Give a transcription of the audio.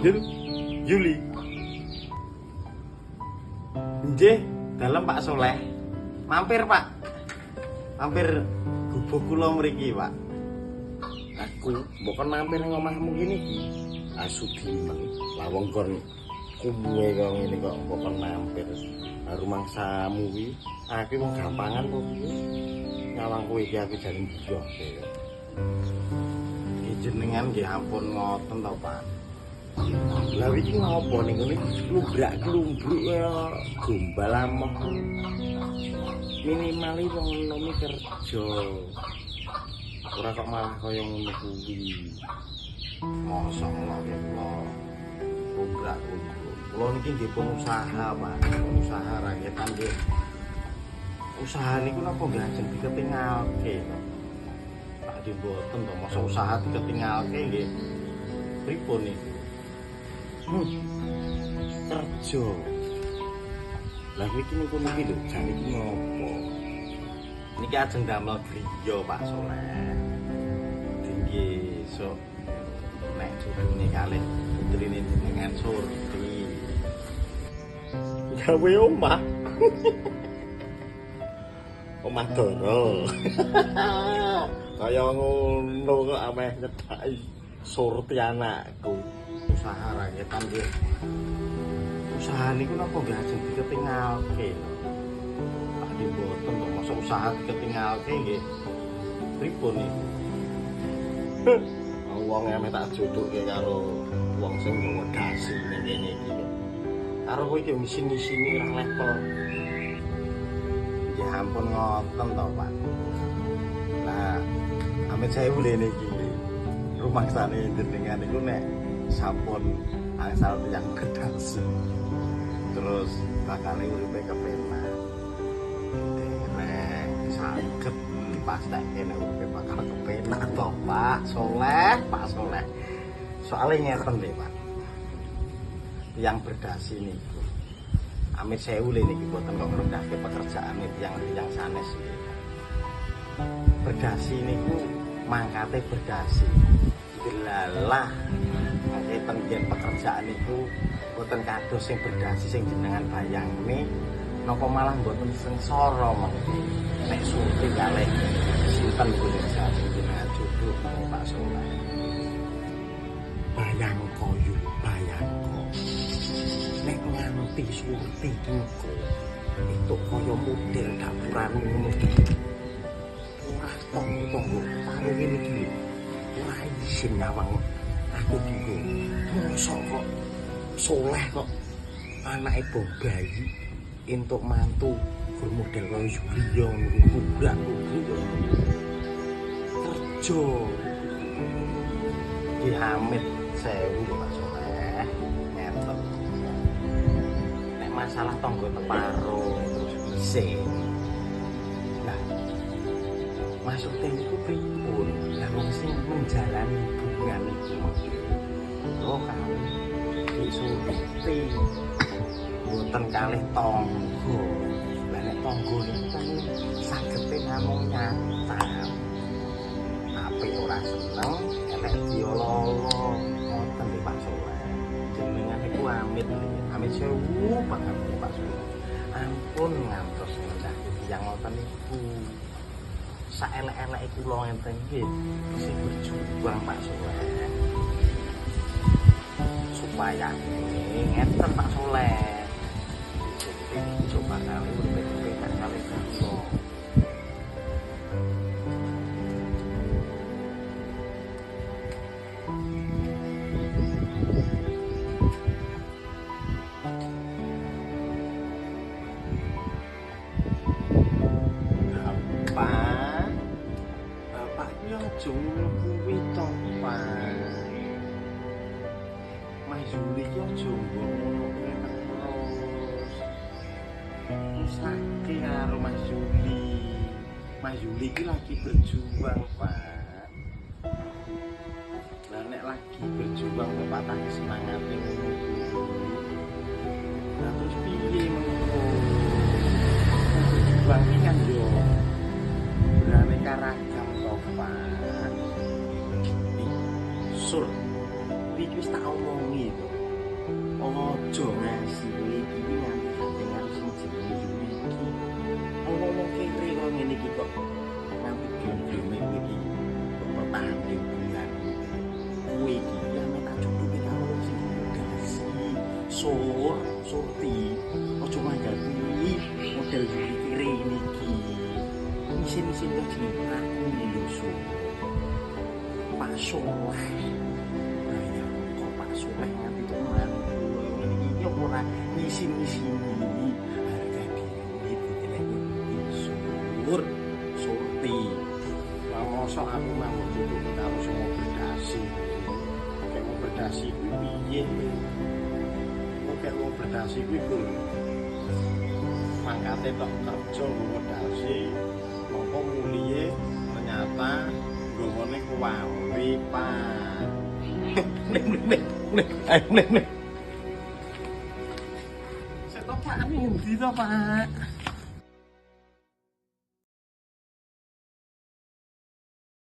Yul, Yuli. Nggih, dalem Pak Soleh. Mampir, Pak. Mampir gubuk kula mriki, Pak. Aku mbok kon mampir ning omahmu kene iki. Asudimen, lawang kon kumuwe kok ngene kok mbok kon mampir. Rumangsamu kuwi, aku wong gampangan kok piye. Nyawang kowe iki aku jare mbuh. Jenengan nggih ampun ngoten to, Pak. Lah iki ngopo ning ngene lubrak-lumbruk kaya gombal ameh. Minimal wong nomi kerja. Ora kok malah kaya ngono kuwi. Mosok ngono kula. Lubrak-lumbruk. Kula niki nggih pun usaha, Pak. Usaha rakyatan nggih. Usaha niku napa nggih ajeng diketingalke, Pak. Di mboten to masa usaha diketingalke nggih. Pripun niku? Kerja. Lah iki niku niki lho jane iki ngopo? Niki ajeng damel griya Pak Soleh. Nggih sok nek judune kalih putrine jenengan Surti. Gawe omah. Omah doro. Kaya ngono kok ameh nyedaki Surti anakku. Usaha rakyatan nggih. Usaha niku napa nggih ajeng diketingalke. Tak di mboten to masa usaha diketingalke nggih. Pripun niku? Wong ameh tak jodohke karo wong sing nggawa dasi ning kene iki. Karo kowe iki misin-misine ra level. Ya ampun ngoten to, Pak. Nah, amit saya boleh niki. Rumah sana jenengan niku nek sampun angsal tiyang berdasi. Terus bakale uripe kepenak. Dereng saged dipastekke nek uripe bakal kepenak to, Pak Soleh, Pak Soleh. Soale ngeten lho, Pak. Tiyang berdasi niku. Amit sewu lho niki boten kok ngrendahke pekerjaane tiyang sanes iki. Berdasi niku mangkate berdasi. Delalah ngeten yen pekerjaan niku boten kados sing berdasi sing jenengan bayangne napa malah boten sengsara mengki. Nek Surti kalih sinten kuwi jenengan jodoh Pak Soleh. Bayangko yo bayangko. Nek nganti Surti niku itu kaya model dapuranmu ngono iki. Ora tonggo-tonggo karo ngene iki. Ora isin nyawang aku iki. Mosok kok Soleh kok anake bong bayi entuk mantu bermodel kaya Yulia ngono kubrak kerja. Ki amit sewu Pak Soleh. Ngeten. Nek masalah tangga teparo terus isih. Lah maksudnya itu pripun? Lah wong sing menjalani hubungan iki. Oh kali Surti mboten kalih tangga. Lah nek tangga niku kan sagete namung nyata. Tapi ora seneng elek diololo ngoten iki Pak Soleh. Jenengan niku amit sewu banget Pak Soleh. Ampun ngantos ngendah tiyang ngoten niku. Saelek-eleke kula ngenten nggih sing berjuang Pak Soleh. Supaya ngeten Pak Soleh. Coba kali berbeda kali kerja. Bapak yang jono kuwi to, Pak. Mas Yuli ki aja ngono kuwi terus. Musake karo Mas Yuli. Mas Yuli ki lagi berjuang, Pak. Lah nek lagi berjuang kok patake semangate ngono kuwi. Lah terus piye mengko? Berjuang iki kan yo beraneka ragam to, Pak. Sur iki wis tak omongi to. Ojo ngasih iki nganti dengan sing jenenge iki. Ngomong kere kok ngene iki kok. Nganti game-game iki pertanding dengan kuwi iki ya menak cukup karo sing dasi. Surti. Ojo manggapi model kere iki. Isin-isin kok aku nyusul. Pak Soleh. Nah, kok Pak Soleh nganti teman ini iki ora isin-isini. Harga diri iki surti. Lah mosok aku mau tutup karo semua berdasi. Kayak mau berdasi kuwi piye? Kayak mau berdasi kuwi ku. Mangkate tok kerja berdasi. Mongko muliye ternyata gowone kuwi Pak. Nek. Seto Pak ngendi to, Pak?